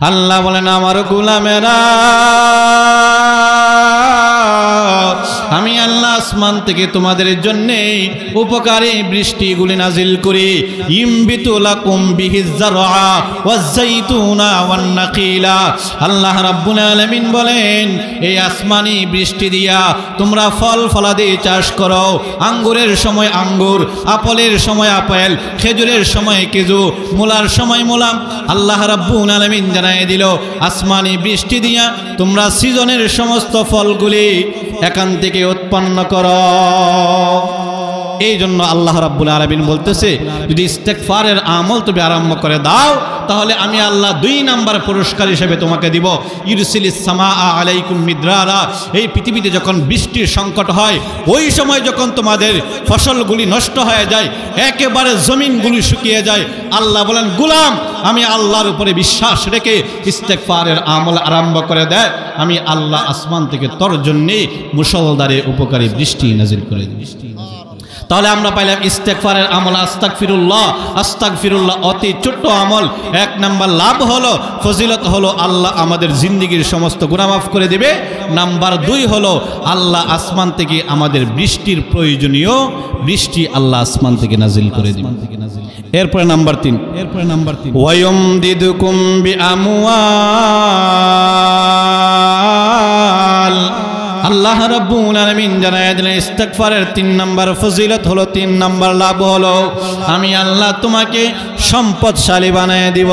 আল্লাহ বলেন আমার গোলামেরা আমি আল্লাহ আসমান থেকে তোমাদের জন্য উপকারী বৃষ্টিগুলি নাজিল করি ইমবিতু লাকুম বিহিজ যারআ ওয়াজ যাইতুনা ওয়ান নাকিলা। আল্লাহ রাব্বুল আলামিন বলেন এই আসমানি বৃষ্টি দিয়া তোমরা ফল ফলাদি চাষ করো, আঙ্গুরের সময় আঙ্গুর, আপেলের সময় আপেল, খেজুরের সময় খেজুর, মূলার সময় মূলা। আল্লাহ রাব্বুল আলামিন জানায় দিল আসমানি বৃষ্টি দিয়া তোমরা সিজনের সমস্ত ফলগুলি এখান থেকে উৎপন্ন করো। এই জন্য আল্লাহ রাব্বুল আলামিন বলতেছে যদি ইস্তেগফারের আমল তুমি আরম্ভ করে দাও তাহলে আমি আল্লাহ 2 নাম্বার পুরস্কার হিসেবে তোমাকে দিব ইরসিলিস সামাআ আলাইকুম মিদরারা। এই পৃথিবীতে যখন বৃষ্টির সংকট হয় ওই সময় যখন তোমাদের ফসলগুলি নষ্ট হয়ে যায়, একেবারে জমিনগুলি শুকিয়ে যায়, আল্লাহ বলেন গোলাম আমি আল্লাহর উপরে বিশ্বাস রেখে ইস্তেগফারের আমল আরম্ভ করে দেয়, আমি আল্লাহ আসমান থেকে তোর জন্যে মুষলধারে উপকারী বৃষ্টি নাজিল করে দিই। তাহলে আমরা পাইলাম ইস্তেগফারের আমল আস্তাগফিরুল্লাহ। আস্তাগফিরুল্লাহ অতি ছোট্ট আমল। 1 নাম্বার লাভ হলো, ফজিলত হলো আল্লাহ আমাদের জিন্দেগির সমস্ত গুনাহ মাফ করে দিবে। নাম্বার 2 হলো আল্লাহ আসমান থেকে আমাদের বৃষ্টির প্রয়োজনীয় বৃষ্টি আল্লাহ আসমান থেকে নাজিল করে দিবে। এরপরে নাম্বার 3 ওয়ায়ুমদিদুকুম বিআমওয়াল। আল্লাহ রাব্বুল আলামিন জানায় দিলেন ইস্তেগফারের 3 নাম্বার ফজিলত হলো, 3 নাম্বার লাভ হলো আমি আল্লাহ তোমাকে সম্পদশালী বানায় দিব।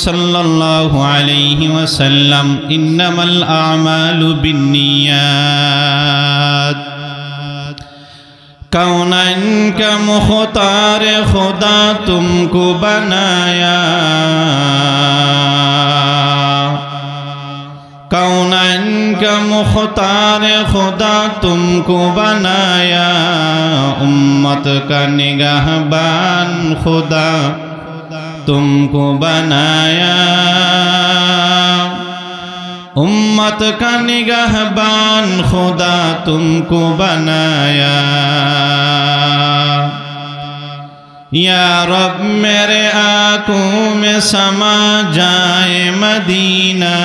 সাল্লাল্লাহু আলাইহি ওয়াসাল্লাম ইন্নামাল আমালু বিন্নিয়াত কৌনান কা মুখতার খুদা তুমকো বানায়া कौनन का मुख्तार खुदा तुमको बनाया उम्मत का निगाहबान खुदा तुमको बनाया उम्मत का निगाहबान खुदा तुमको बनाया। या रब मेरे आंखों में समा जाए मदीना,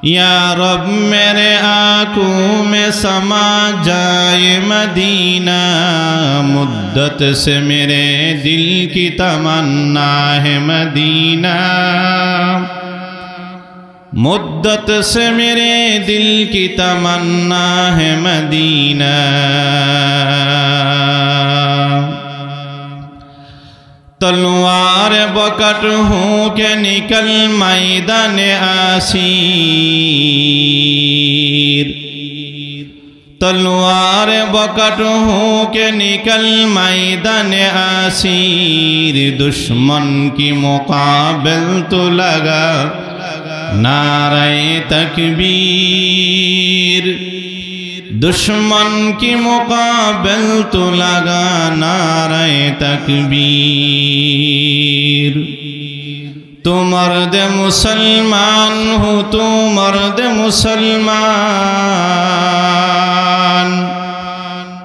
या रब मेरे आंखों में समा जाए मदीना। मुद्दत से मेरे दिल की तमन्ना है मदीना, मुद्दत से मेरे दिल की तमन्ना है मदीना। तलवार बकट हूँ के निकल मैदान आसीर, तलवार बकट हूँ के निकल मैदान आसीर। दुश्मन की मुकाबिल तो लगा नारे तकबीर, दुश्मन की मुकाबिल तो लगा नारे तकबीर। तू मर्द मुसलमान हो, तू मर्द मुसलमान,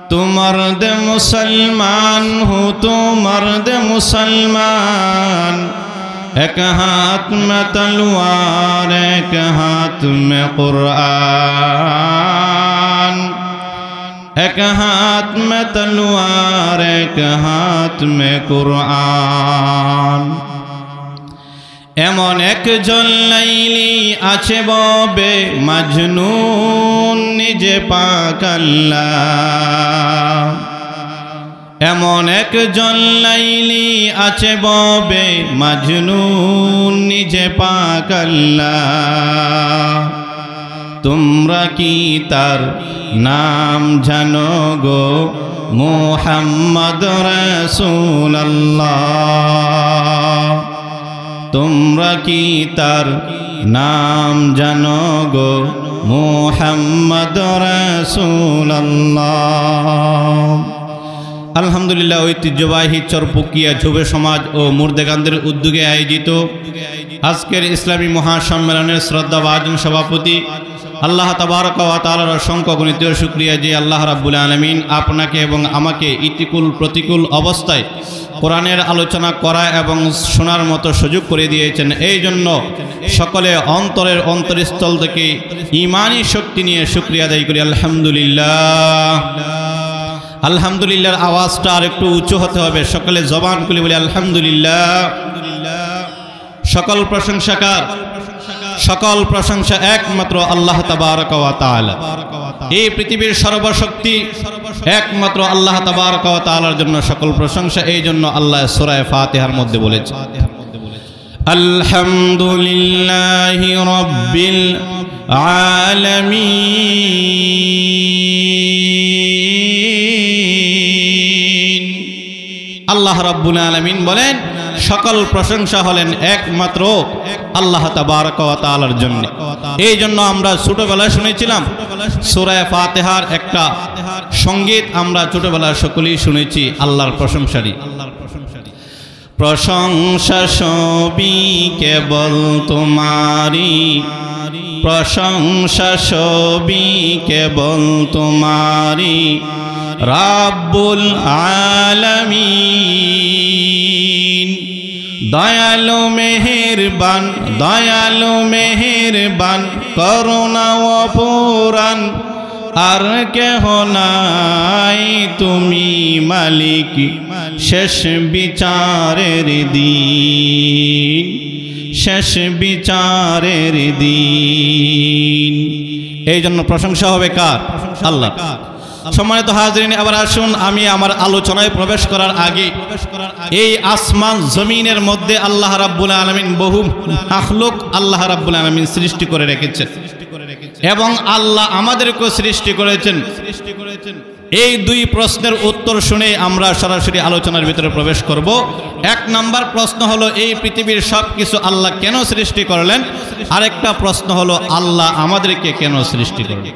तू मर्द मुसलमान हो, तू मर्द मुसलमान। एक हाथ में तलवार एक हाथ में कुरान, एक हाथ में तलवार एक हाथ में कुरान। एमन एक जन लाइली आछे बबे मजनून निजे पाक अल्लाह। एमन एक जन लाइली आछे बबे मजनून निजे पाक अल्लाह। तुमरा की तार नाम जानो गो मुहम्मद रसूल अल्लाह। तुमरा की तार नाम जानो गो मुहम्मद रसूल अल्लाह। আলহামদুলিল্লাহ ঐতিহ্যবাহী চরপকিয়া যুব সমাজ ও মুর্দেগানদের উদ্যোগে আয়োজিত আজকের ইসলামী মহাসম্মেলনের শ্রদ্ধাভাজন সভাপতি আল্লাহ তাবারক ওয়া তাআলার অসংখ্য গণিত শুকরিয়া যে আল্লাহ রাব্বুল আলামিন আপনাকে এবং আমাকে ইতিকুল প্রতিকূল অবস্থায় কোরআনের আলোচনা করা এবং শোনার মতো সুযোগ করে দিয়েছেন। এই জন্য সকলে অন্তরের অন্তরস্থল থেকে ঈমানি শক্তি নিয়ে শুকরিয়া আদায় করি আলহামদুলিল্লাহ। আলহামদুলিল্লাহর আওয়াজটা আর একটু উঁচু হতে হবে, সকলে জবান খুলে বলি আলহামদুলিল্লাহ। সকল প্রশংসাকার, সকল প্রশংসা একমাত্র আল্লাহ তাবারক ওয়া তাআলা। এই পৃথিবীর সর্বশক্তি একমাত্র আল্লাহ তাবারক ওয়া তাআলার জন্য সকল প্রশংসা। এই জন্য আল্লাহ সূরা ফাতিহার মধ্যে বলেছে আলহামদুলিল্লাহি রাব্বিল আলামিন। আল্লাহ রাব্বুল আলামিন বলেন সকল প্রশংসা হলেন একমাত্র আল্লাহ তাবারক ওয়া তাআলার জন্য। এই জন্য আমরা ছোটবেলায় শুনেছিলাম সূরা ফাতিহার একটা সঙ্গীত, আমরা ছোটবেলায় সকলেই শুনেছি আল্লাহর প্রশংসারই। প্রশংসা সবই কেবল তোমারই, প্রশংসা সবই কেবল তোমারই রাব্বুল আলামিন। দয়ালু মেহেরবান, দয়ালু মেহেরবান, করুণা অপরাণ আর কেহ নাই তুমি মালিক শেষ বিচারের দিন, শেষ বিচারের দিন। এই জন্য প্রশংসা হবে কার? আল্লাহ। সম্মানিত হাজরিন, এবার আসুন আমি আমার আলোচনায় প্রবেশ করার আগে এই আসমান জমিনের মধ্যে আল্লাহ রাব্বুল আলামিন বহু মাখলুক আল্লাহ রাব্বুল আলামিন সৃষ্টি করে রেখেছেন এবং আল্লাহ আমাদেরকেও সৃষ্টি করেছেন। এই দুই প্রশ্নের উত্তর শুনে আমরা সরাসরি আলোচনার ভিতরে প্রবেশ করব। এক নাম্বার প্রশ্ন হলো এই পৃথিবীর সব কিছু আল্লাহ কেন সৃষ্টি করলেন, আরেকটা প্রশ্ন হলো আল্লাহ আমাদেরকে কেন সৃষ্টি করলেন।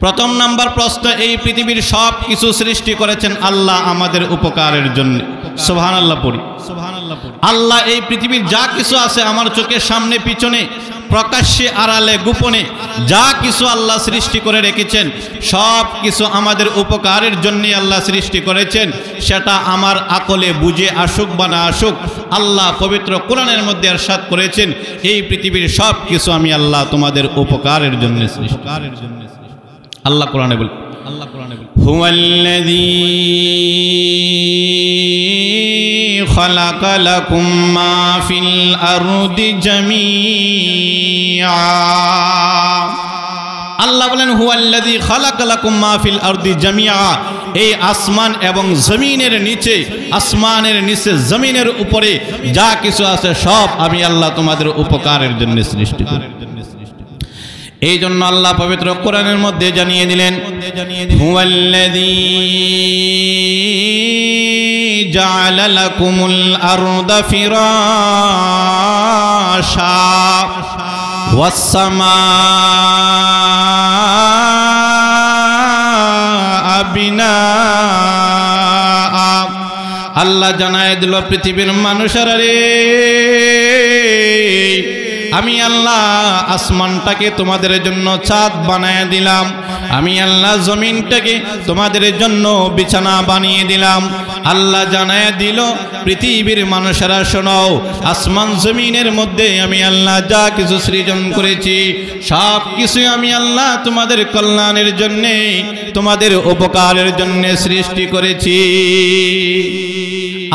প্রথম নাম্বার প্রশ্ন, এই পৃথিবীর সব কিছু সৃষ্টি করেছেন আল্লাহ আমাদের উপকারের জন্য। সুবহানাল্লাহ পড়ি। আল্লাহ এই পৃথিবীর যা কিছু আছে আমার চোখের সামনে পিছনে প্রকাশ্যে আড়ালে গোপনে যা কিছু আল্লাহ সৃষ্টি করে রেখেছেন সব কিছু আমাদের উপকারের জন্য আল্লাহ সৃষ্টি করেছেন। সেটা আমার আকলে বুঝে আসুক বা না আসুক, আল্লাহ পবিত্র কোরআনের মধ্যে ইরশাদ করেছেন এই পৃথিবীর সব কিছু আমি আল্লাহ তোমাদের উপকারের জন্য সৃষ্টি। আল্লাহ কোরআনে বলে, আল্লাহ কোরআনে বলে হুয়াল্লাযী খালাকা লাকুম মা ফিল আরদি জামিআ। আল্লাহ বলেন হুয়াল্লাযী খালাকা লাকুম মা ফিল আরদি জামিআ। এই আসমান এবং জমিনের নিচে, আসমানের নিচে জমিনের উপরে যা কিছু আছে সব আমি আল্লাহ তোমাদের উপকারের জন্য সৃষ্টি করি। এই জন্য আল্লাহ পবিত্র কোরআনের মধ্যে জানিয়ে দিলেন হুয়াল্লাযী জাআলা লাকুমুল আরদা ফিরাশা ওয়াস সামাআ বিনাআ। আল্লাহ জানায় দিল পৃথিবীর মানুষেরা রে, আমি আল্লাহ আসমানটাকে তোমাদের জন্য ছাদ বানায় দিলাম, আমি আল্লাহ জমিনটাকে তোমাদের জন্য বিছানা বানিয়ে দিলাম। আল্লাহ জানায় দিল পৃথিবীর মানুষেরা শোনাও, আসমান জমিনের মধ্যে আমি আল্লাহ যা কিছু সৃজন করেছি সব কিছুই আমি আল্লাহ তোমাদের কল্যাণের জন্যে, তোমাদের উপকারের জন্য সৃষ্টি করেছি।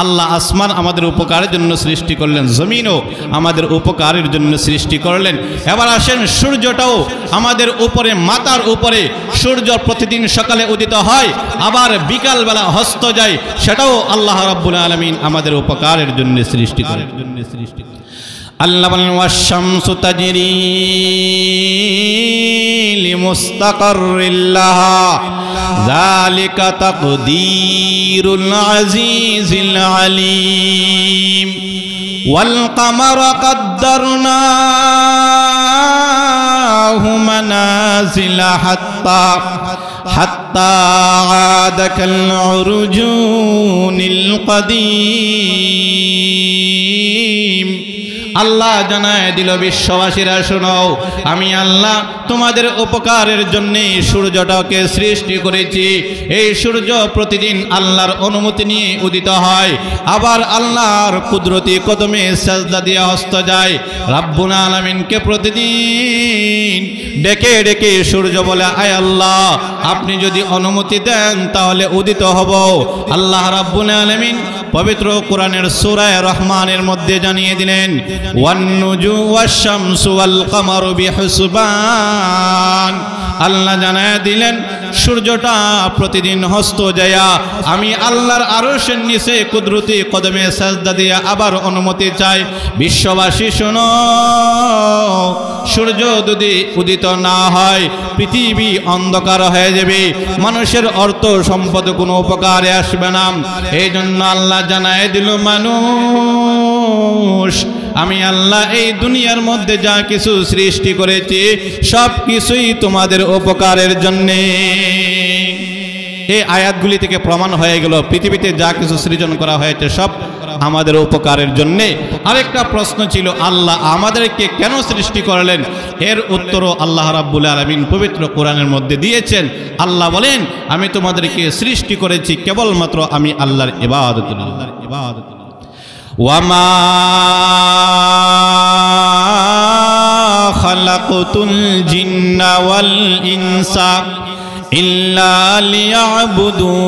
আল্লাহ আসমান আমাদের উপকারের জন্য সৃষ্টি করলেন, জমিনও আমাদের উপকারের জন্য সৃষ্টি করলেন। এবার আসেন সূর্যটাও আমাদের উপরে, মাথার উপরে সূর্য প্রতিদিন সকালে উদিত হয় আবার বিকালবেলা হস্ত যায়, সেটাও আল্লাহ রাব্বুল আলামিন আমাদের উপকারের জন্য সৃষ্টি করেন। আল্লাহ বলেন ওয়াশ-শামসু তাজরি লিমুস্তাকাররিল লাহা যালিকা তাকদীরুল আজিজিল আলীম ওয়াল কামারা কাদ্দারনাহু মানাজিলা হাত্তা আদা কাল উরজুনিল কদীম। আল্লাহ জানায় দিল, বিশ্ববাসীরা শোনো, আমি আল্লাহ তোমাদের উপকারের জন্য সূর্যটাকে সৃষ্টি করেছি। এই সূর্য প্রতিদিন আল্লাহর অনুমতি নিয়ে উদিত হয়, আবার আল্লাহর কুদরতি কদমে সাজদা দিয়ে হস্ত যায়। রাব্বুল আলামিনকে প্রতিদিন ডেকে ডেকে সূর্য বলে, আয় আল্লাহ, আপনি যদি অনুমতি দেন তাহলে উদিত হব। আল্লাহ রাব্বুল আলামিন পবিত্র কোরআনের সূরা রহমানের মধ্যে জানিয়ে দিলেন, ওয়ান নুজুমু ওয়াশ-শামসু ওয়াল কামারু বিহুসবান। আল্লাহ জানায় দিলেন, সূর্যটা প্রতিদিন হস্ত যায়া আমি আল্লাহর আরশের নিচে কুদরতি কদমে সাজদা দিয়ে আবার অনুমতি চাই। বিশ্ববাসী শোনো, সূর্য যদি উদিত না হয় পৃথিবী অন্ধকার হয়ে যাবে, মানুষের অর্থ সম্পদ কোনো উপকারে আসবে না। এই জন্য আল্লাহ জানায় দিল, মানুষ, আমি আল্লাহ এই দুনিয়ার মধ্যে যা কিছু সৃষ্টি করেছি সব কিছুই তোমাদের উপকারের জন্যে। এই আয়াতগুলি থেকে প্রমাণ হয়ে গেল পৃথিবীতে যা কিছু সৃজন করা হয়েছে সব আমাদের উপকারের জন্যে। আরেকটা প্রশ্ন ছিল, আল্লাহ আমাদেরকে কেন সৃষ্টি করলেন? এর উত্তরও আল্লাহ রাব্বুল আলামিন পবিত্র কোরআনের মধ্যে দিয়েছেন। আল্লাহ বলেন, আমি তোমাদেরকে সৃষ্টি করেছি কেবলমাত্র আমি আল্লাহর ইবাদত। ওয়ামা খালাকতুল জিন্না ওয়াল ইনসা ইল্লা লিয়াবুদুন।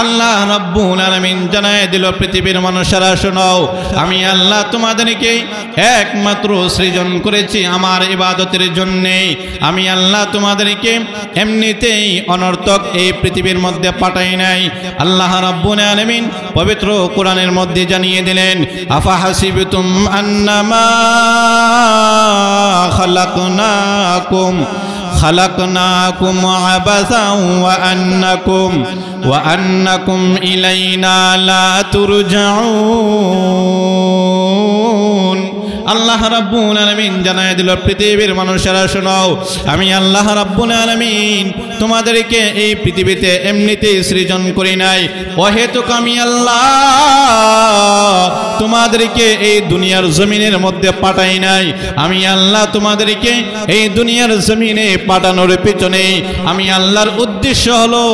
আল্লাহ রাব্বুল আলামিন জানায় দিল, পৃথিবীর মানুষেরা শোনো, আমি আল্লাহ তোমাদেরকে একমাত্র সৃজন করেছি আমার ইবাদতের জন্যে। আমি আল্লাহ তোমাদেরকে এমনিতেই অনর্থক এই পৃথিবীর মধ্যে পাঠাই নাই। আল্লাহ রাব্বুল আলামিন পবিত্র কোরআনের মধ্যে জানিয়ে দিলেন, আফা হাসিবতুম আন্নামা খালাকনাকুম আবাসান ওয়া আন্নাকুম ইলাইনা লা তুরজাউন। আল্লাহ রাব্বুল আলামিন জানায় দিল, পৃথিবীর মানুষেরা শোনো, আমি আল্লাহ রাব্বুল আলামিন তোমাদেরকে এই পৃথিবীতে এমনিতেই সৃজন করি নাই, অহেতুক আমি আল্লাহ তোমাদেরকে এই দুনিয়ার জমিনের মধ্যে পাঠাই নাই। আমি আল্লাহ তোমাদেরকে এই দুনিয়ার জমিনে পাঠানোর পিছনে আমি আল্লাহর উদ্দেশ্য হলো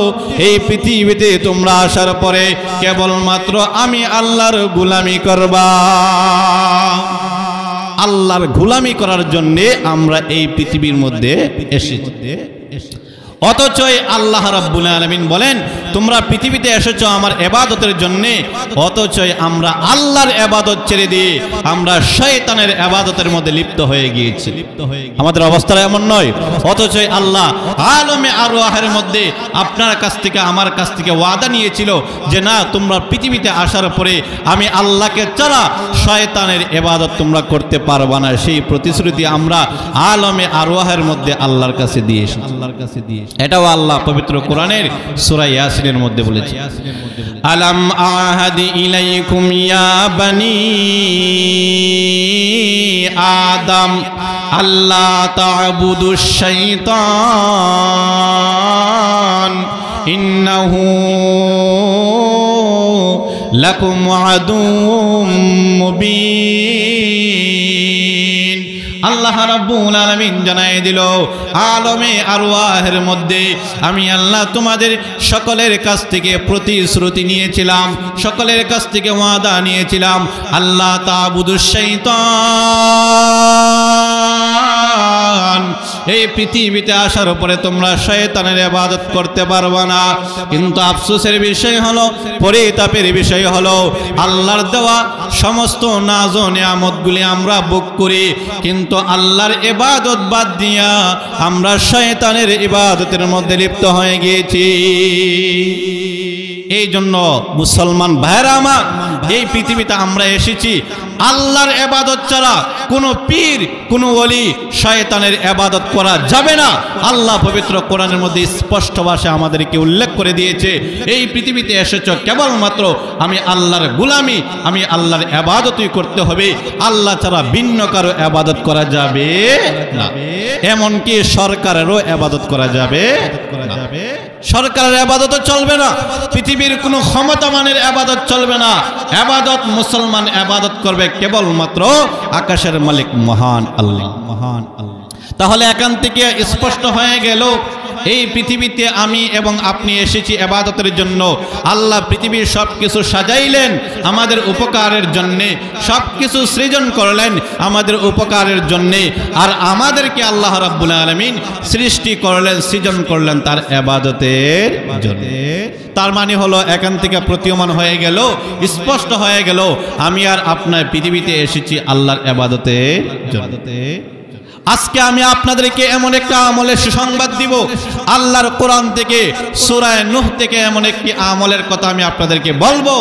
এই পৃথিবীতে তোমরা আসার পরে কেবলমাত্র আমি আল্লাহর গোলামি করবা। আল্লাহর গোলামি করার জন্যে আমরা এই পৃথিবীর মধ্যে এসেছি। অথচ আল্লাহ রাব্বুল আলামিন বলেন, তোমরা পৃথিবীতে এসেছো আমার ইবাদতের জন্য, অথচ আমরা আল্লাহর ইবাদত ছেড়ে দিয়ে আমরা শয়তানের ইবাদতের মধ্যে লিপ্ত হয়ে গিয়েছি। আমাদের অবস্থা এমন নয়। অথচ আল্লাহ আলমে আরওয়াহের মধ্যে আপনার কাছ থেকে আমার কাছ থেকে ওয়াদা নিয়েছিল যে না, তোমরা পৃথিবীতে আসার পরে আমি আল্লাহকে ছাড়া শয়তানের ইবাদত তোমরা করতে পারবা না। সেই প্রতিশ্রুতি আমরা আলমে আরওয়াহের মধ্যে আল্লাহর কাছে দিয়েছি। এটাও আল্লাহ পবিত্র কোরআনের সূরা ইয়াসিনের মধ্যে বলেছে, আলাম আহাদি ইলাইকুম ইয়া বানি আদম আল্লাহ তা'বুদুশ শাইতান ইন্নাহু লাকুম আদুউম মুবিন। আল্লাহ রাব্বুল আলামিন জানায় দিল, আলমে আরওয়াহের মধ্যে আমি আল্লাহ তোমাদের সকলের কাছ থেকে প্রতিশ্রুতি নিয়েছিলাম, সকলের কাছ থেকে ওয়াদা নিয়েছিলাম, আল্লাহ তা'বুদুশ শাইতান, এই পৃথিবীতে আসার পরে তোমরা শয়তানের ইবাদত করতে পারবে না। কিন্তু আফসোসের বিষয় হলো, পরিতাপের বিষয় হলো, আল্লাহর দেওয়া সমস্ত নাজ ও নিয়ামতগুলি আমরা ভোগ করি, কিন্তু আল্লাহর ইবাদত বাদ দিয়া আমরা শয়তানের ইবাদতের মধ্যে লিপ্ত হয়ে গিয়েছি। এই জন্য মুসলমান ভাইরা আমার, এই পৃথিবীতে আমরা এসেছি আল্লাহর ইবাদত ছাড়া কোনো পীর, কোনো ওলি, শয়তানের ইবাদত করা যাবে না। আল্লাহ পবিত্র কোরআনের মধ্যে স্পষ্ট ভাষায় আমাদেরকে উল্লেখ করে দিয়েছে, এই পৃথিবীতে এসেছো কেবলমাত্র আমি আল্লাহর গোলামি, আমি আল্লাহর ইবাদতই করতে হবে, আল্লাহ ছাড়া ভিন্ন কারো ইবাদত করা যাবে না, এমনকি সরকারেরও ইবাদত করা যাবে না। সরকারের ইবাদত চলবে না, পৃথিবীর কোনো ক্ষমতামানের ইবাদত চলবে না। ইবাদত মুসলমান ইবাদত করবে কেবলমাত্র আকাশের মালিক মহান আল্লাহ, মহান আল্লাহ। তাহলে এখান থেকে স্পষ্ট হয়ে গেল এই পৃথিবীতে আমি এবং আপনি এসেছি ইবাদতের জন্য। আল্লাহ পৃথিবীর সব কিছু সাজাইলেন আমাদের উপকারের জন্যে, সব কিছু সৃজন করলেন আমাদের উপকারের জন্যে, আর আমাদেরকে আল্লাহ রাব্বুল আলামিন সৃষ্টি করলেন, সৃজন করলেন তার ইবাদতের জন্য। তার মানে হলো এখান থেকে প্রতীয়মান হয়ে গেল, স্পষ্ট হয়ে গেল আমি আর আপনার পৃথিবীতে এসেছি আল্লাহর ইবাদতের জন্য। আজকে আমি আপনাদেরকে এমন একটা আমলের সুসংবাদ দিব আল্লাহর কোরআন থেকে, সূরা নূহ থেকে এমন একটি আমলের কথা আমি আপনাদেরকে বলবো,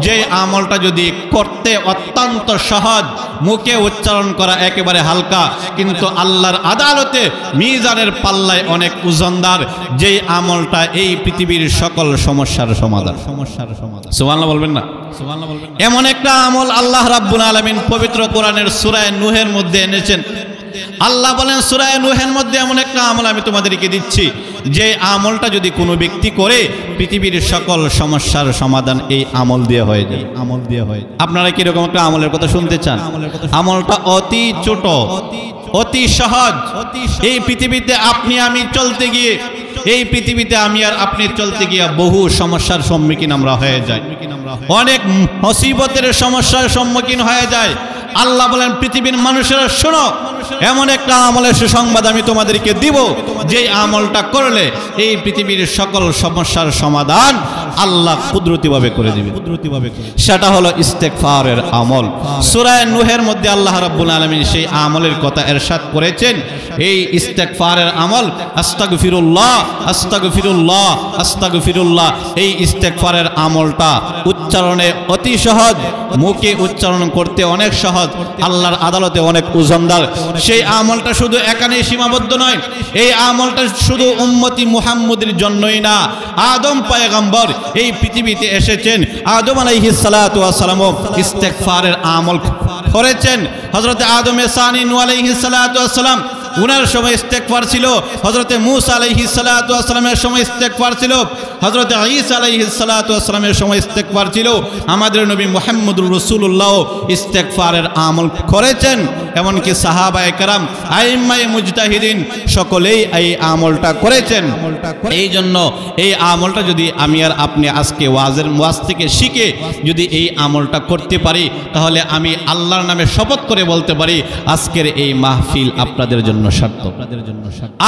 যে আমলটা যদি করতে অত্যন্ত সহজ, মুখে উচ্চারণ করা একেবারে হালকা, কিন্তু আল্লাহর আদালতে মিজানের পাল্লায় অনেক ওজনদার, যেই আমলটা এই পৃথিবীর সকল সমস্যার সমাধান। সুবহানাল্লাহ বলবেন না? সুবহানাল্লাহ বলবেন। এমন একটা আমল আল্লাহ রাব্বুল আলামিন পবিত্র কোরআনের সূরা নূহের মধ্যে এনেছেন। আল্লাহ বলেন সূরা নূহের মধ্যে এমন একটা আমল আমি তোমাদেরকে দিচ্ছি, যে আমলটা যদি কোনো ব্যক্তি করে পৃথিবীর সকল সমস্যার সমাধান এই আমল দিয়ে হয়ে যায়, আমল দিয়ে হয়ে যায়। আপনারা কি এরকম একটা আমলের কথা শুনতে চান? আমলটা অতি ছোট, অতি সহজ। এই পৃথিবীতে আপনি আমি চলতে গিয়ে, এই পৃথিবীতে আমি আর আপনি চলতে গিয়ে বহু সমস্যার সম্মুখীন আমরা হয়ে যাই, অনেক মুসিবতের সমস্যার সম্মুখীন হয়ে যায়। আল্লাহ বলেন পৃথিবীর মানুষেরা শোনো, এমন একটা আমলের সুসংবাদ আমি তোমাদেরকে দিব, যে আমলটা করলে এই পৃথিবীর সকল সমস্যার সমাধান আল্লাহ কুদরতিভাবে করে দিবেন। সেটা হলো ইস্তেগফারের আমল। সূরা নূহের মধ্যে আল্লাহ রাব্বুল আলামিন সেই আমলের কথা ইরশাদ করেছেন। এই ইস্তেগফারের আমল আস্তাগফিরুল্লাহ, আস্তাগফিরুল্লাহ, আস্তাগফিরুল্লাহ, এই ইস্তেগফারের আমলটা উচ্চারণে অতি সহজ, মুখে উচ্চারণ করতে অনেক সহজ, আল্লাহর আদালতে অনেক ওজনদার। সেই আমলটা শুধু এখানেই সীমাবদ্ধ নয়, এই আমলটা শুধু উম্মতি মুহাম্মদের জন্যই না, আদম পয়গম্বর এই পৃথিবীতে এসেছেন, আদম আলাইহিস সালাতু ওয়াস সালাম ইস্তেগফারের আমল করেছেন। হযরত আদম সানি নূহ আলাইহিস সালাতু ওয়াস সালাম, উনার সময় ইস্তেগফার ছিল। হযরত মূসা আলাইহিস সালাতু ওয়াস সালামের সময় ইস্তেগফার ছিল। হযরত ঈসা আলাইহিস সালাতু ওয়াস সালামের সময় ইস্তেগফার ছিল। আমাদের নবী মুহাম্মদুর রাসূলুল্লাহ ইস্তেগফারের আমল করেছেন। এমনকি সাহাবায়ে কেরাম, আইম্মায়ে মুজতাহিদিন সকলেই এই আমলটা করেছেন। এই জন্য এই আমলটা যদি আমি আর আপনি আজকে ওয়াজ থেকে শিখে যদি এই আমলটা করতে পারি, তাহলে আমি আল্লাহর নামে শপথ করে বলতে পারি আজকের এই মাহফিল আপনাদের জন্য সার্থক।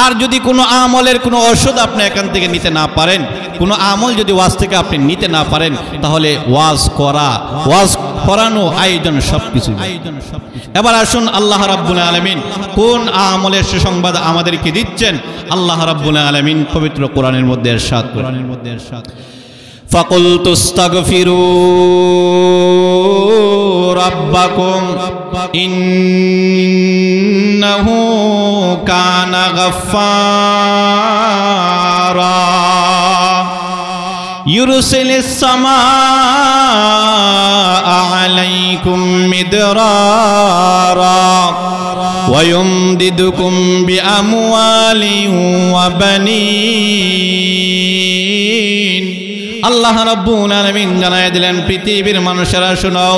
আর যদি কোনো আমলের কোনো ঔষধ আপনি এখান থেকে নিতে না পারেন, কোনো আমল যদি ওয়াজ থেকে আপনি নিতে না পারেন, তাহলে ওয়াজ করা, ওয়াজ করানো, আয়োজন সবকিছু। এবার আসুন আল্লাহ রাব্বুল আলামিন কোন আমলের সুসংবাদ আমাদেরকে দিচ্ছেন। আল্লাহ রাব্বুল আলামিন পবিত্র কোরআনের মধ্যে ইরশাদ করেন, ফাকুলতু আস্তাগফিরু রাব্বাকুম ইন্নাহু কানা গাফফারা ইউরসিলিস সামাআ আলাইকুম মিদরারা ওয়া ইউমদিদুকুম বিআমওয়ালিন ওয়া বানিন। আল্লাহ রাব্বুল আলামিন জানায় দিলেন, পৃথিবীর মানুষেরা শোনো,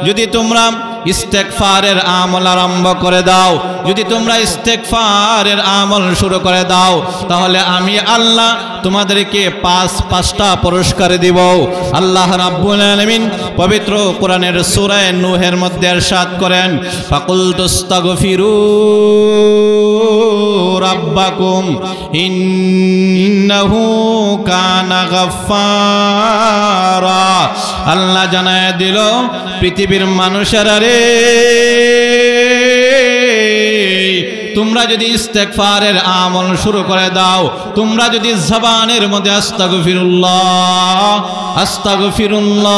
যদি তোমরা ইস্তেগফারের আমল আরম্ভ করে দাও, যদি তোমরা ইস্তেগফারের আমল শুরু করে দাও, তাহলে আমি আল্লাহ তোমাদেরকে পাঁচটা পুরস্কার দিব। আল্লাহ রাব্বুল আলামিন পবিত্র কোরআনের সূরা নূহের মধ্যে ইরশাদ করেন, ফাকুলতু আস্তাগফিরু রাব্বাকুম ইন্নাহু কানা গাফফারা। আল্লাহ জানায় দিল, পৃথিবীর মানুষেরা রে, তোমরা যদি ইস্তেগফারের আমল শুরু করে দাও, তোমরা যদি জবানের মধ্যে আস্তাগফিরুল্লাহ, আস্তাগফিরুল্লাহ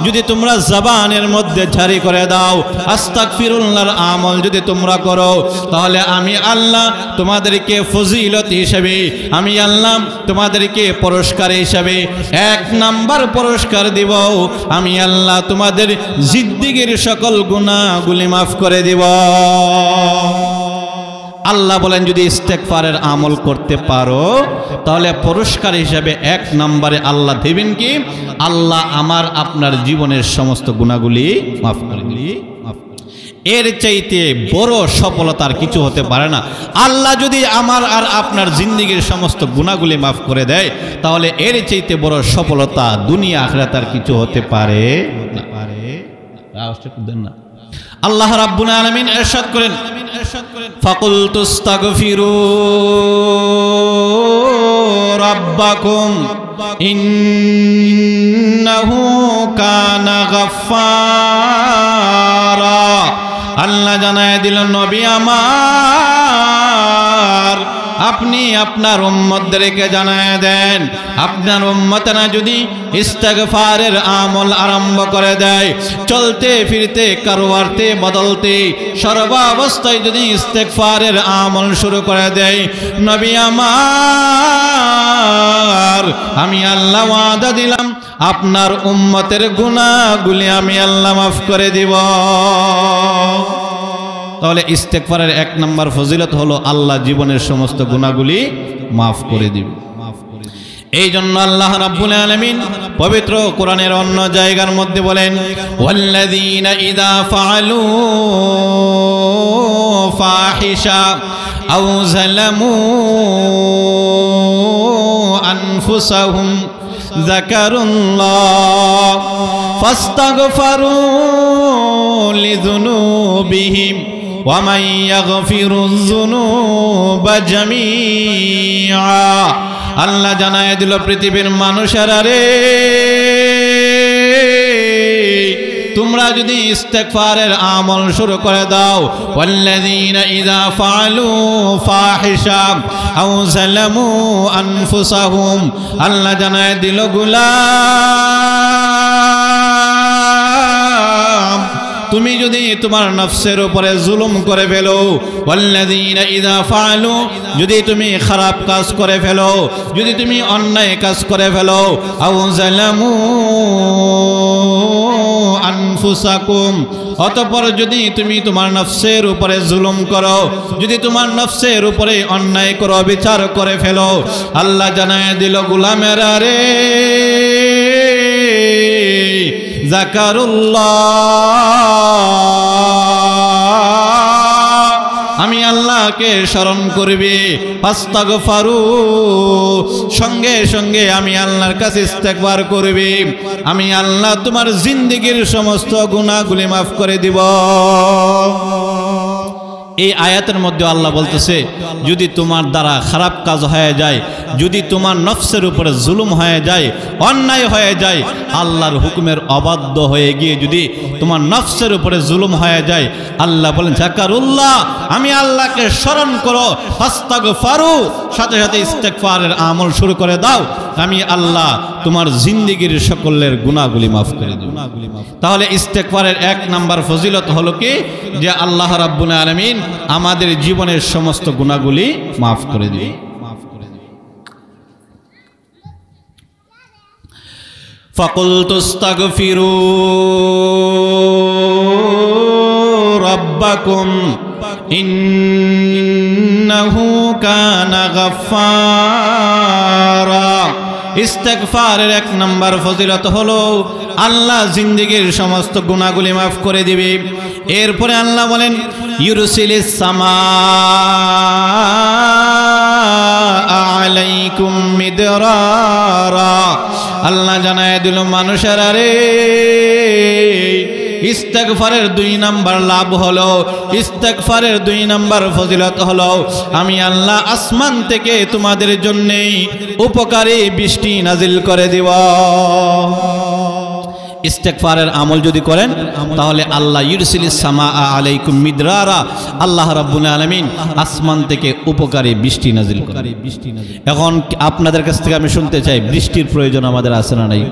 যদি তোমরা জবানের মধ্যে জারি করে দাও, আস্তাগফিরুল্লাহর আমল যদি তোমরা করো, তাহলে আমি আল্লাহ তোমাদেরকে ফজিলত হিসেবে, আমি আল্লাহ তোমাদেরকে পুরস্কার হিসেবে 1 নাম্বার পুরস্কার দিব। আমি আল্লাহ তোমাদের জিন্দেগীর সকল গুনাহগুলি মাফ করে দিব। আল্লাহ বলেন যদি ইস্তেগফারের আমল করতে পারো তাহলে পুরস্কার হিসেবে 1 নম্বরে আল্লাহ দেবেন কি, আল্লাহ আমার আপনার জীবনের সমস্ত গুনাহগুলি মাফ করে দিবেন। এর চাইতে বড় সফলতার কিছু হতে পারে না। আল্লাহ যদি আমার আর আপনার জিন্দেগীর সমস্ত গুনাহগুলি মাফ করে দেয় তাহলে এর চাইতে বড় সফলতা দুনিয়া আখিরাত আর কিছু হতে পারে না। আল্লাহ রাব্বুল আলামিন ইরশাদ করেন, ফাকুলতু আস্তাগফিরু রাব্বাকুম ইন্নাহু কানা গাফফারা। আল্লাহ জানায় দিল নবী আমার, আপনি আপনার উম্মতদেরকে জানায় দেন, আপনার উম্মতরা যদি ইস্তেগফারের আমল আরম্ভ করে দেয়, চলতে ফিরতে কারওয়ারতে বদলতে সর্বাবস্থায় যদি ইস্তেগফারের আমল শুরু করে দেয়, নবী আমার আমি আল্লাহ ওয়াদা দিলাম আপনার উম্মতের গুনাহগুলি আমি আল্লাহ মাফ করে দিব। তাহলে ইস্তেগফারের 1 নম্বর ফজিলত হলো আল্লাহ জীবনের সমস্ত গুনাহগুলি মাফ করে দিবে। এই জন্য আল্লাহ রাব্বুল আলামিন পবিত্র কোরআনের অন্য জায়গার মধ্যে বলেন, ওয়াল্লাযীনা ইযা ফাআলু ফাহিশা আও যালামু আনফুসাহুম যাকারুল্লাহ ফাস্তাগফারু লিযুনুবিহিম ওয়া মান ইয়াগফিরুয যুনুবা জামিআ। আল্লাহ জানায় দিল পৃথিবীর মানুষেরা রে, তোমরা যদি ইস্তেগফারের আমল শুরু করে দাও, ওয়াল্লাযীনা ইযা ফাআলু ফাহিশা আও যালামু আনফুসাহুম, আল্লাহ জানায় দিল গোলাম তুমি যদি তোমার নফসের উপরে জুলুম করে ফেলো, ওয়াল্লাযীনা ইযা ফাআলু, যদি তুমি খারাপ কাজ করে ফেলো, যদি তুমি অন্যায় কাজ করে ফেলো, আও যালামু আনফুসাকুম, অতঃপর যদি তুমি তোমার নফসের উপরে জুলুম করো, যদি তোমার নফসের উপরে অন্যায় করো, বিচার করে ফেলো, আল্লাহ জানায় দিল গোলামেরা রে, যাকারুল্লাহ, আমি আল্লাহকে স্মরণ করবি, ফাস্তাগফারু, সঙ্গে সঙ্গে আমি আল্লাহর কাছে ইস্তেগফার করবি, আমি আল্লাহ তোমার জিন্দেগীর সমস্ত গুনাহগুলি মাফ করে দিব। এই আয়াতের মধ্যে আল্লাহ বলতেছে, যদি তোমার দ্বারা খারাপ কাজ হয়ে যায়, যদি তোমার নফসের উপরে জুলুম হয়ে যায়, অন্যায় হয়ে যায়, আল্লাহর হুকুমের অবাধ্য হয়ে গিয়ে যদি তোমার নফসের উপরে জুলুম হয়ে যায়, আল্লাহ বলেন যাকারুল্লাহ, আমি আল্লাহকে স্মরণ করো, ফাস্তাগফারু, সাথে সাথে ইস্তেগফারের আমল শুরু করে দাও, আমি আল্লাহ তোমার জিন্দেগীর সকলের গুনাহগুলি মাফ করে দেব। তাহলে ইস্তেগফারের 1 নম্বর ফজিলত হলো কি, যে আল্লাহ রাব্বুল আলামিন আমাদের জীবনের সমস্ত গুনাহগুলি মাফ করে দিবে। ফাকুলতু আস্তাগফিরু রাব্বাকুম ইন্নাহু কানা গাফফারা। ইস্তেগফারের 1 নম্বর ফজিলত হলো আল্লাহ জিন্দেগীর সমস্ত গুনাহগুলি মাফ করে দিবে। এরপরে আল্লাহ বলেন, ইউরসিলিস সামাআ আলাইকুম মিদরারা। আল্লাহ জানায় দিল মানুষেরা রে, ইস্তেগফারের 2 নম্বর লাভ হলো, ইস্তেগফারের 2 নম্বর ফজিলত হলো, আমি আল্লাহ আসমান থেকে তোমাদের জন্য উপকারী বৃষ্টি নাজিল করে দিব। ইস্তেগফারের আমল যদি করেন তাহলে আল্লাহ ইউরসিলিস সামাআ আলাইকুম মিদরারা, আল্লাহ রাব্বুল আলামিন আসমান থেকে উপকারী বৃষ্টি নাজিল করেন। এখন আপনাদের কাছ থেকে আমি শুনতে চাই, বৃষ্টির প্রয়োজন আমাদের আছে না নাই?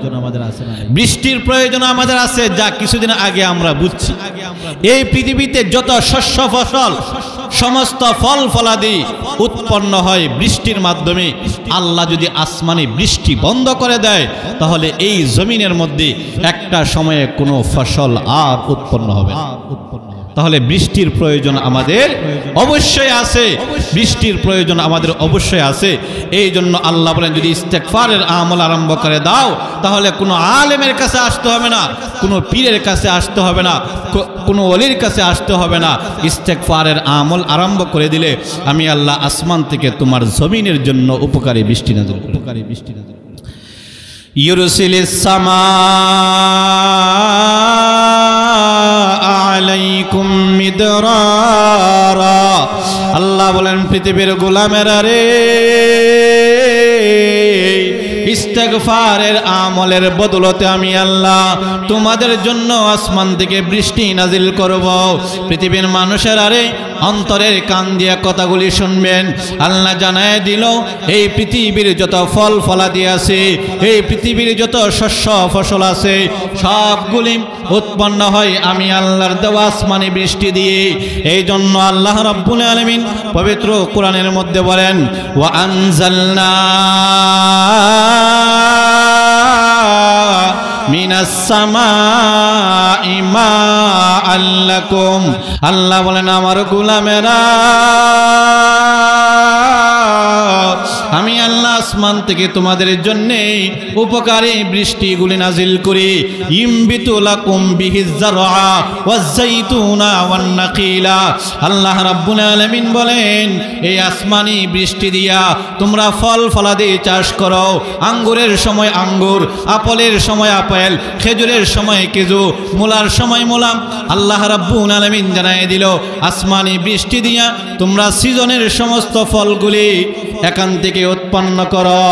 বৃষ্টির প্রয়োজন আমাদের আছে, যা কিছুদিন আগে আমরা বুঝছি। এই পৃথিবীতে যত শস্য ফসল, সমস্ত ফল ফলাদি উৎপন্ন হয় বৃষ্টির মাধ্যমে। আল্লাহ যদি আসমানে বৃষ্টি বন্ধ করে দেয় তাহলে এই জমিনের মধ্যে একটা সময়ে কোনো ফসল আর উৎপন্ন হবে না। তাহলে বৃষ্টির প্রয়োজন আমাদের অবশ্যই আছে, বৃষ্টির প্রয়োজন আমাদের অবশ্যই আছে। এই জন্য আল্লাহ বলেন যদি ইস্তেগফারের আমল আরম্ভ করে দাও তাহলে কোনো আলেমের কাছে আসতে হবে না, কোনো পীরের কাছে আসতে হবে না, কোনো ওলির কাছে আসতে হবে না। ইস্তেগফারের আমল আরম্ভ করে দিলে আমি আল্লাহ আসমান থেকে তোমার জমিনের জন্য উপকারী বৃষ্টি নাযিল করি। ইউরসিলিস সামা আলাইকুম মিদরারা। আল্লাহ বলেন পৃথিবীর গোলামেরা রে, ইস্তেগফারের আমলের বদলতে আমি আল্লাহ তোমাদের জন্য আসমান থেকে বৃষ্টি নাজিল করব। পৃথিবীর মানুষের আরে অন্তরের কান দিয়া কথাগুলি শুনবেন। আল্লাহ জানায় দিল এই পৃথিবীর যত ফল ফলাদি আছে, এই পৃথিবীর যত শস্য ফসল আছে, সবগুলি উৎপন্ন হয় আমি আল্লাহর দেওয়া আসমানি বৃষ্টি দিয়ে। এই জন্য আল্লাহ রাব্বুল আলামিন পবিত্র কোরআনের মধ্যে বলেন ওয়া আনজালনা মিনাস সামাই মাআন লাকুম। আল্লাহ বলেন আমার গোলামেরা আমি আল্লাহ আসমান থেকে তোমাদের জন্য উপকারী বৃষ্টিগুলি নাজিল করি। ইমবিতু লাকুম বিহিজ যারআ ওয়াজ যাইতুনা ওয়ান নাকিলা। আল্লাহ রাব্বুল আলামিন বলেন এই আসমানি বৃষ্টি দিয়া তোমরা ফল ফলাদি চাষ করো। আঙ্গুরের সময় আঙ্গুর, আপেলের সময় আপেল, খেজুরের সময় খেজুর, মূলার সময় মূলা। আল্লাহ রাব্বুল আলামিন জানায় দিল আসমানি বৃষ্টি দিয়া তোমরা সিজনের সমস্ত ফলগুলি এখান থেকে উৎপন্ন করো।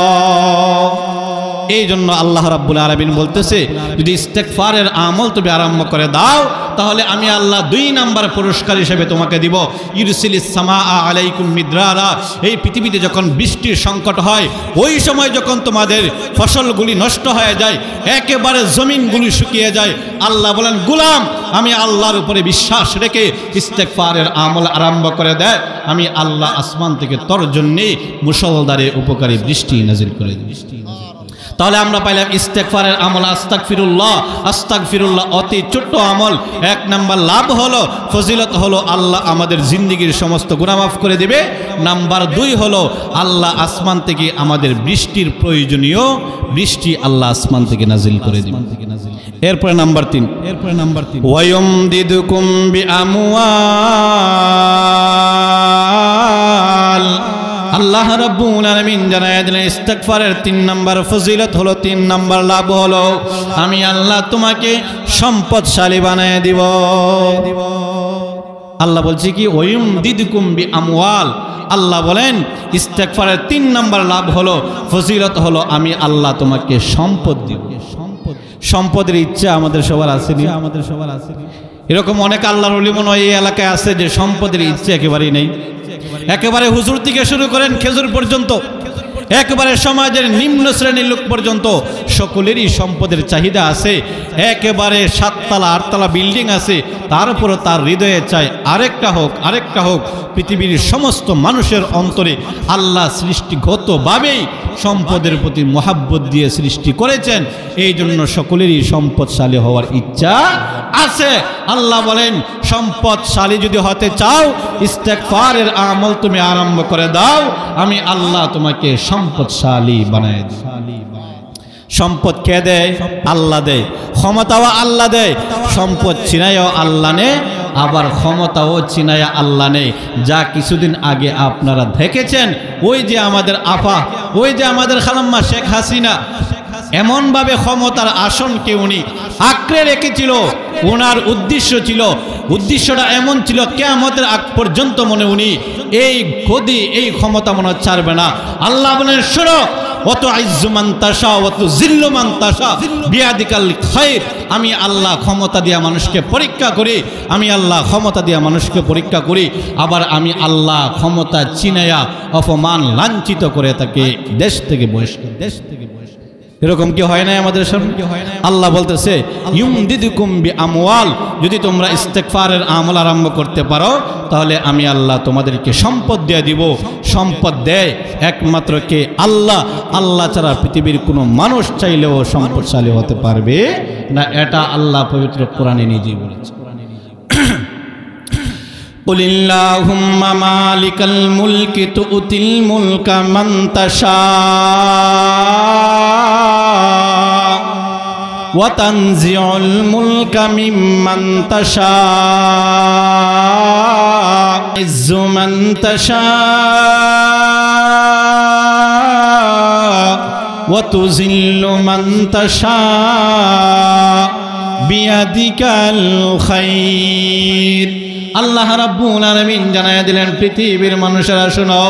এই জন্য আল্লাহ রাব্বুল আলামিন বলতেছে যদি ইস্তেগফারের আমল তুমি আরম্ভ করে দাও তাহলে আমি আল্লাহ 2 নাম্বার পুরস্কার হিসেবে তোমাকে দিব। ইরসিলিস সামা আলাইকুম মিদরারা। এই পৃথিবীতে যখন বৃষ্টির সংকট হয়, ওই সময় যখন তোমাদের ফসলগুলি নষ্ট হয়ে যায়, একেবারে জমিনগুলি শুকিয়ে যায়, আল্লাহ বলেন গোলাম আমি আল্লাহর উপরে বিশ্বাস রেখে ইস্তেগফারের আমল আরম্ভ করে দেয় আমি আল্লাহ আসমান থেকে তোর জন্য মুষলধারে উপকারী বৃষ্টি নাজিল করে দিই। তাহলে আমরা পাইলাম ইস্তেগফারের আমল আস্তাগফিরুল্লাহ। আস্তাগফিরুল্লাহ অতি ছোট্ট আমল। 1 নাম্বার লাভ হলো, ফজিলত হলো আল্লাহ আমাদের জিন্দেগির সমস্ত গুনাহ মাফ করে দিবে। নাম্বার 2 হলো আল্লাহ আসমান থেকে আমাদের বৃষ্টির প্রয়োজনীয় বৃষ্টি আল্লাহ আসমান থেকে নাজিল করে দিবে। এরপরে নাম্বার 3 ওয়ায়ুমদিদুকুম বিআমওয়াল। আল্লাহ রাব্বুল আলামিন জানায় দিলেন ইস্তেগফারের 3 নাম্বার ফজিলত হলো, 3 নাম্বার লাভ হলো আমি আল্লাহ তোমাকে সম্পদশালী বানায় দিব। আল্লাহ বলছে কি ওয়ায়ুমদিদুকুম বিআমওয়াল। আল্লাহ বলেন ইস্তেগফারের 3 নাম্বার লাভ হলো, ফজিলত হলো আমি আল্লাহ তোমাকে সম্পদ দিব। সম্পদের ইচ্ছা আমাদের সবার আছে না? আমাদের সবার আছে এরকম অনেক আল্লাহর ওলি মনে হয় এই এলাকায় আছে যে সম্পদের ইচ্ছা একেবারেই নেই। একেবারে হুজুর থেকে শুরু করেন খেজুর পর্যন্ত, একেবারে সমাজের নিম্ন শ্রেণীর লোক পর্যন্ত সকলেরই সম্পদের চাহিদা আছে। একেবারে 7 তলা 8 তলা বিল্ডিং আছে, তারপরও তার হৃদয়ে চায় আরেকটা হোক আরেকটা হোক। পৃথিবীর সমস্ত মানুষের অন্তরে আল্লাহ সৃষ্টিগতভাবেই সম্পদের প্রতি মহাব্বত দিয়ে সৃষ্টি করেছেন। এই জন্য সকলেরই সম্পদশালী হওয়ার ইচ্ছা আছে। আল্লাহ বলেন সম্পদশালী যদি হতে চাও ইস্তেগফারের আমল তুমি আরম্ভ করে দাও আমি আল্লাহ তোমাকে সম্পদশালী বানায় দিই। সম্পদ কে দেয়? আল্লাহ দেয়। ক্ষমতাও আল্লাহ দেয়। সম্পদ চিনায়ও আল্লাহ নে, আবার ক্ষমতাও চিনায়া আল্লাহ নেই। যা কিছুদিন আগে আপনারা দেখেছেন, ওই যে আমাদের আপা, ওই যে আমাদের খালাম্মা শেখ হাসিনা এমনভাবে ক্ষমতার আসনকে উনি আঁকড়ে রেখেছিল। ওনার উদ্দেশ্যটা এমন ছিল কিয়ামতের আগ পর্যন্ত মনে উনি এই গদি এই ক্ষমতা মনে ছাড়বে না। আল্লাহ বলেন শোনো অত আইজ্জুমান তাশা অত জিল্লুমান তাশা বিয়াদিকাল খায়র। আমি আল্লাহ ক্ষমতা দিয়া মানুষকে পরীক্ষা করি, আমি আল্লাহ ক্ষমতা দিয়া মানুষকে পরীক্ষা করি, আবার আমি আল্লাহ ক্ষমতা চিনায়া অপমান লাঞ্ছিত করে তাকে দেশ থেকে বহিষ্কার। এরকম কি হয় না আমাদের সামনে? আল্লাহ বলতেছে ইউমদিদুকুম বিআমওয়াল। যদি তোমরা ইস্তেগফারের আমল আরম্ভ করতে পারো তাহলে আমি আল্লাহ তোমাদেরকে সম্পদ দিয়ে দিব। সম্পদ দেয় একমাত্র কে? আল্লাহ। আল্লাহ ছাড়া পৃথিবীর কোনো মানুষ চাইলেও সম্পদশালী হতে পারবে না। এটা আল্লাহ পবিত্র কোরআনে নিজেই বলেছে। قل اللهم مالك الملك تؤتي الملك من تشاء وتنزع الملك ممن تشاء تعز من تشاء وتذل من تشاء بيدك الخير আল্লাহ রাব্বুল আলামিন জানায়া দিলেন পৃথিবীর মানুষেরা শোনো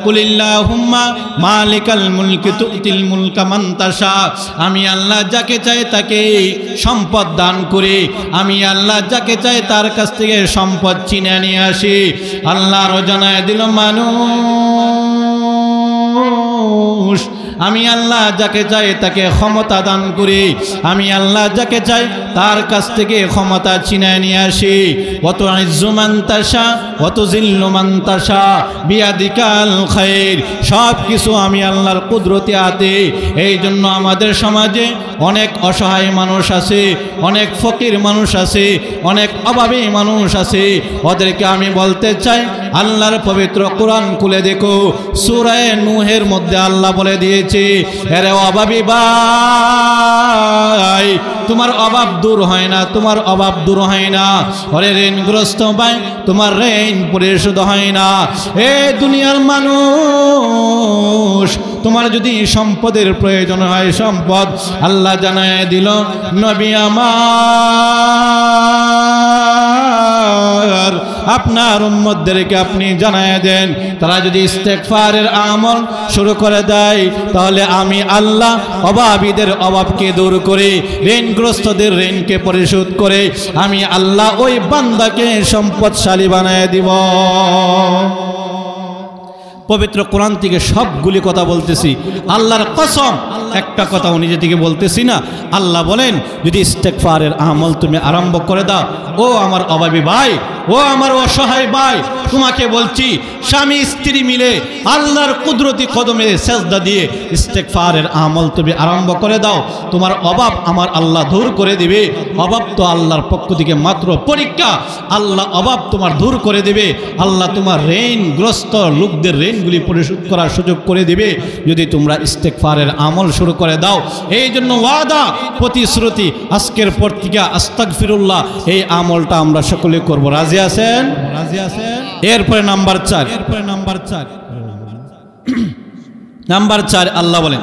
কুলিল্লাহুম্মা মালিকাল মুলকি তুতিল মুলকা মান তাশা আমি আল্লাহ যাকে চাই তাকে সম্পদ দান করি আমি আল্লাহ যাকে চাই তার কাছ থেকে সম্পদ ছিনে নিয়ে আসি আল্লাহর জানায়া দিল মানুষ আমি আল্লাহ যাকে চাই তাকে ক্ষমতা দান করি আমি আল্লাহ যাকে চাই তার কাছ থেকে ক্ষমতা ছিনিয়ে নিয়ে আসি ওয়াত ইজ্জু মান তাশা ওয়াত জিল্লু মান তাশা বিয়াদিকাল খায়র সব কিছু আমি আল্লাহর কুদরতে হাতে এই জন্য আমাদের সমাজে অনেক অসহায় মানুষ আছে অনেক ফকির মানুষ আছে অনেক অভাবী মানুষ আছে ওদেরকে আমি বলতে চাই আল্লাহর পবিত্র কোরআন খুলে দেখো সূরা নূহের মধ্যে আল্লাহ বলে দিয়েছে আরে অভাবী ভাই তোমার অভাব দূর হয় না তোমার অভাব দূর হয় না ওরে ঋণগ্রস্ত ভাই তোমার ঋণ পরিশোধ হয় না এ দুনিয়ার মানুষ তোমার যদি সম্পদের প্রয়োজন হয় সম্পদ আল্লাহ জানায় দিল নবী আমার আপনার উম্মতদেরকে আপনি জানায় দেন তারা যদি ইস্তেগফারের আমল শুরু করে দেয় তাহলে আমি আল্লাহ অভাবীদের অভাবকে দূর করে ঋণগ্রস্তদের ঋণকে পরিশোধ করে আমি আল্লাহ ওই বান্দাকে সম্পদশালী বানায় দিব পবিত্র কোরআন থেকে সবগুলি কথা বলতেছি আল্লাহর কসম একটা কথাও নিজে থেকে বলতেছি না আল্লাহ বলেন যদি ইস্তেগফারের আমল তুমি আরম্ভ করে দাও ও আমার অভাবী ভাই ও আমার অসহায় ভাই তোমাকে বলছি স্বামী স্ত্রী মিলে আল্লাহর কুদরতি কদমে সেজদা দিয়ে ইস্তেগফারের আমল তুমি আরম্ভ করে দাও তোমার অভাব আমার আল্লাহ দূর করে দিবে অভাব তো আল্লাহর পক্ষ থেকে মাত্র পরীক্ষা আল্লাহ অভাব তোমার দূর করে দিবে আল্লাহ তোমার ঋণগ্রস্ত লোকদের ঋণগুলি পরিশোধ করার সুযোগ করে দিবে যদি তোমরা ইস্তেগফারের আমল শুরু করে দাও এই জন্য ওয়াদা প্রতিশ্রুতি আজকের পর থেকে আস্তাগফিরুল্লাহ এই আমলটা আমরা সকলে করব রাজি আছেন এরপরে নাম্বার 4 আল্লাহ বলেন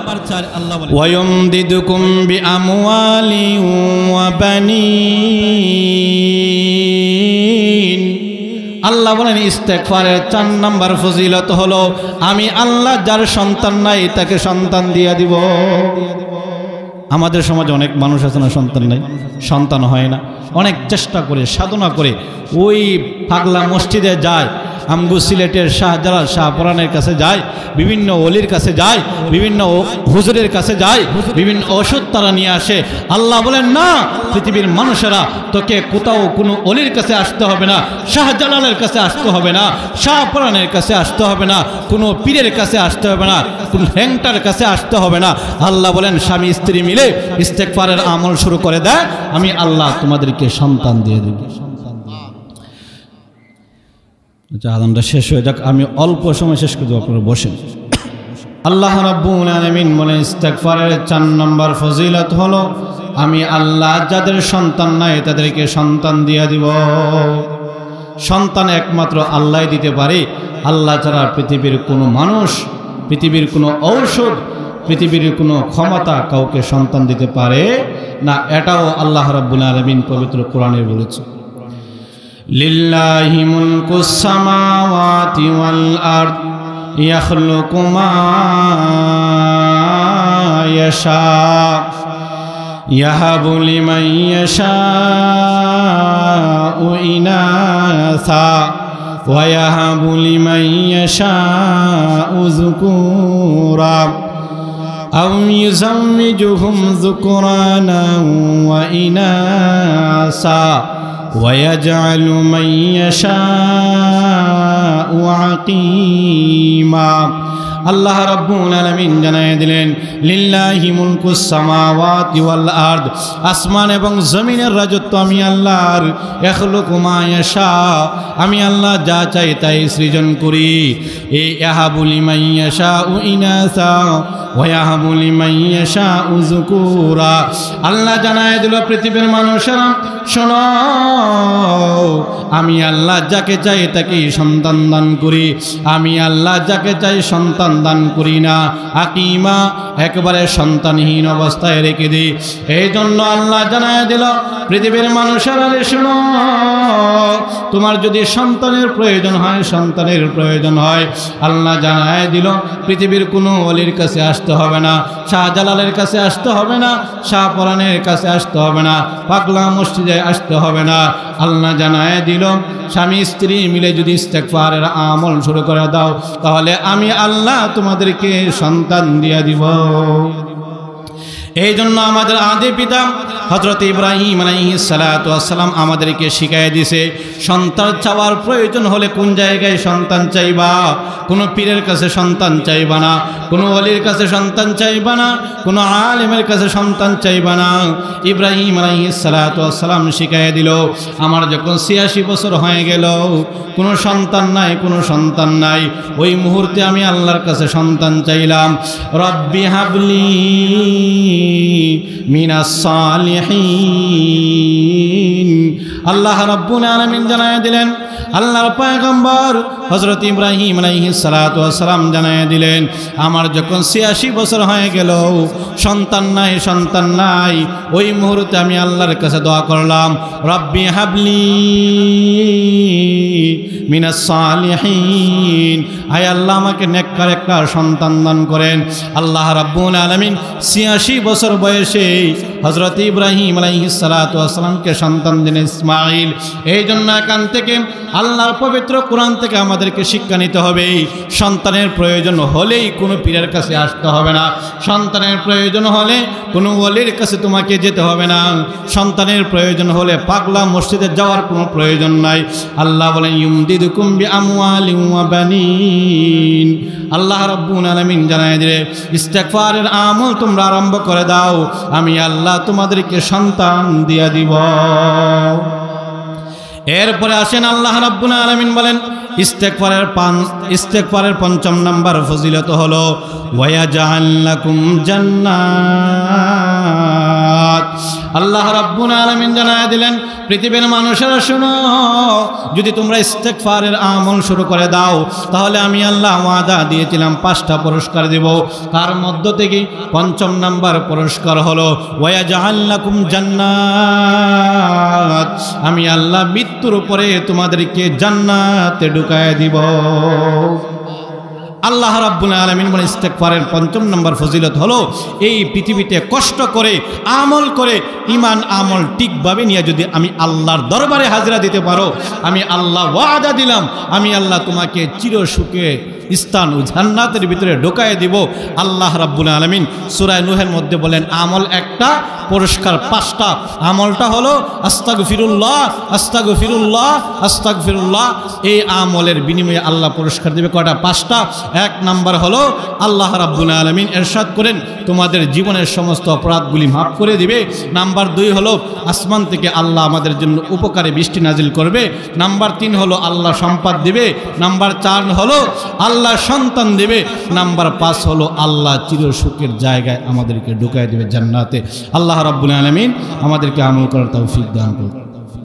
ওয়ায়ুমদিদুকুম বিআমওয়ালি ওয়া বানিন আল্লাহ বলেন ইস্তেগফারের 4 নাম্বার ফজিলত হলো আমি আল্লাহ যার সন্তান নাই তাকে সন্তান দিয়ে দিব আমাদের সমাজে অনেক মানুষ আছে না সন্তান নাই সন্তান হয় না অনেক চেষ্টা করে সাধনা করে ওই পাগলা মসজিদে যায় আমগু সিলেটের শাহজালাল শাহপুরানের কাছে যায় বিভিন্ন ওলির কাছে যায় বিভিন্ন হুজুরের কাছে যায় বিভিন্ন ওষুধ তারা নিয়ে আসে আল্লাহ বলেন না পৃথিবীর মানুষেরা তোকে কোথাও কোনো ওলির কাছে আসতে হবে না শাহজালালের কাছে আসতে হবে না শাহপুরানের কাছে আসতে হবে না কোনো পীরের কাছে আসতে হবে না কোনো হ্যাংটার কাছে আসতে হবে না আল্লাহ বলেন স্বামী স্ত্রী মিলে ইস্তেগফারের আমল শুরু করে দেয় আমি আল্লাহ তোমাদেরকে সন্তান দিয়ে দেব আযানটা শেষ হয়ে যাক আমি অল্প সময় শেষ করে দেব আপনারা বসেন আল্লাহ রাব্বুল আলামিন বলেন ইস্তেগফারের 4 নম্বর ফজিলত হলো আমি আল্লাহ যাদের সন্তান নাই তাদেরকে সন্তান দিয়ে দিব সন্তান একমাত্র আল্লাহই দিতে পারে আল্লাহ ছাড়া পৃথিবীর কোনো মানুষ পৃথিবীর কোনো ঔষধ পৃথিবীর কোনো ক্ষমতা কাউকে সন্তান দিতে পারে না এটাও আল্লাহ রাব্বুল আলামিন পবিত্র কোরআনে বলেছে লিল্লাহি মুলকুস সামাওয়াতি ওয়াল আরদ ইয়াখলুকু মা ইয়াশা ইয়াহাবু লিমান ইয়াশাউ ইনাসা ওয়া ইয়াহাবু লিমান ইয়াশাউ যুকুরা আও ইউযাওমিজুহুম যুকরানা ওয়া ইনাসা ويجعل من يشاء عقيما আল্লাহ রাব্বুল আলামিন জানায় দিলেন লিল্লাহি মুলকুস সামাওয়াতি ওয়াল আরদ, আসমান এবং জমিনের রাজত্ব আমি আল্লাহর। ইয়াখলুকু মা ইয়াশা, আমি আল্লাহ যা চাই তাই সৃজন করি। এই ইয়াহাবু লিমান ইয়াশাউ ইনাসা ওয়া ইয়াহাবু লিমান ইয়াশাউ যুকুরা। আল্লাহ জানায় দিল পৃথিবীর মানুষেরা শোনো, আমি আল্লাহ যাকে চাই তাকে সন্তান দান করি, আমি আল্লাহ যাকে চাই সন্তান দান করি না, আকিমা একবারে সন্তানহীন অবস্থায় রেখে দিই। এই জন্য আল্লাহ জানায় দিল পৃথিবীর মানুষেরা শোনো, তোমার যদি সন্তানের প্রয়োজন হয়, সন্তানের প্রয়োজন হয়, আল্লাহ জানায় দিল পৃথিবীর কোনো ওলির কাছে আসতে হবে না, শাহজালালের কাছে আসতে হবে না, শাহপরানের কাছে আসতে হবে না, পাগলা মসজিদে আসতে হবে না। আল্লাহ জানায় দিল স্বামী স্ত্রী মিলে যদি ইস্তেগফারের আমল শুরু করে দাও, তাহলে আমি আল্লাহ তোমাদেরকে সন্তান দিয়ে দিব। এই জন্য আমাদের আদি পিতা হযরত ইব্রাহিম আলাইহিস সালাতু ওয়াস সালাম আমাদেরকে শিখায় দিয়েছে, সন্তান চাওয়ার প্রয়োজন হলে কোন জায়গায় সন্তান চাইবা। কোনো পীরের কাছে সন্তান চাইবা না, কোনো ওলির কাছে সন্তান চাইবা না, কোনো আলেমের কাছে সন্তান চাইবা না। ইব্রাহিম আলাইহিস সালাতু ওয়াস সালাম শিখায় দিল, আমার যখন ৮৬ বছর হয়ে গেল, কোনো সন্তান নাই, কোনো সন্তান নাই, ওই মুহূর্তে আমি আল্লাহর কাছে সন্তান চাইলাম, রব্বি হাবলি মিনাস সালিহিন। আল্লাহ রাব্বুল আলামিন জানায় দিলেন, আল্লাহর পয়গম্বর হযরত ইব্রাহিম আলাইহিস সালাতু ওয়াস সালাম জানায় দিলেন, আমার যখন ৮৬ বছর হয়ে গেল, সন্তান নাই, সন্তান নাই, ওই মুহূর্তে আমি আল্লাহর কাছে দোয়া করলাম, রব্বি হাবলি মিনাস সালিহিন, আয় আল্লাহ আমাকে নেককার একটা সন্তান দান করেন। আল্লাহ রাব্বুল আলামিন ৮৬ বছর বয়সে হযরত ইব্রাহিম আলাইহিস সালাতু ওয়াস সালামকে সন্তান দিলেন ইসমাঈল। এই জন্য এখান থেকে আল্লাহর পবিত্র কোরআন থেকে আমাদেরকে শিক্ষা নিতে হবে, সন্তানের প্রয়োজন হলেই কোনো পীরের কাছে আসতে হবে না, সন্তানের প্রয়োজন হলে কোনো ওলির কাছে তোমাকে যেতে হবে না, সন্তানের প্রয়োজন হলে পাগলা মসজিদে যাওয়ার কোনো প্রয়োজন নাই। আল্লাহ বলেন ইউমদিদুকুম বিআমওয়ালিন ওয়া বানিন। আল্লাহ রাব্বুল আলামিন জানায় দিলে ইস্তেগফারের আমল তোমরা আরম্ভ করে দাও, আমি আল্লাহ তোমাদেরকে সন্তান দিয়ে দিব। এরপরে আসেন আল্লাহ রাব্বুল আলামিন বলেন ইস্তেগফারের ৫ম নাম্বার ফজিলত হলো ওয়ায়াজআল লাকুম জান্নাত। আল্লাহ রাব্বুল আলামিন জানায় দিলেন পৃথিবীর মানুষেরা শোনো, যদি তোমরা ইস্তেগফারের আমল শুরু করে দাও, তাহলে আমি আল্লাহ ওয়াদা দিয়েছিলাম 5টা পুরস্কার দেব। তার মধ্য থেকে ৫ম নাম্বার পুরস্কার হলো ওয়ায়াজআল লাকুম জান্নাত, আমি আল্লাহ মৃত্যুর উপরে তোমাদেরকে জান্নাতে ঢুকায় দিব। আল্লাহ রাব্বুল আলামিন বলেন ইস্তেগফারের ৫ম নম্বর ফজিলত হলো এই পৃথিবীতে কষ্ট করে আমল করে ঈমান আমল ঠিকভাবে নিয়ে যদি আমি আল্লাহর দরবারে হাজিরা দিতে পারো, আমি আল্লাহ ওয়াদা দিলাম আমি আল্লাহ তোমাকে চির সুখে স্থান ও জান্নাতের ভিতরে ঢোকায় দিব। আল্লাহ রাব্বুল আলামিন সূরা নূহের মধ্যে বলেন আমল একটা, পুরস্কার 5টা। আমলটা হলো আস্তাগফিরুল্লাহ আস্তাগফিরুল্লাহ আস্তাগফিরুল্লাহ। এই আমলের বিনিময়ে আল্লাহ পুরস্কার দেবে কয়টা? 5টা। 1 নাম্বার হলো আল্লাহ রাব্বুল আলামিন ইরশাদ করেন তোমাদের জীবনের সমস্ত অপরাধগুলি মাফ করে দিবে। নাম্বার 2 হলো আসমান থেকে আল্লাহ আমাদের জন্য উপকারে বৃষ্টি নাজিল করবে। নাম্বার 3 হলো আল্লাহ সম্পদ দিবে। নাম্বার 4 হলো আল্লাহ সন্তান দেবে। নাম্বার 5 হলো আল্লাহ চির সুখের জায়গায় আমাদেরকে ঢুকায় দেবে জান্নাতে। আল্লাহ রাব্বুল আলামিন আমাদেরকে আমল করার তৌফিক দান করুন।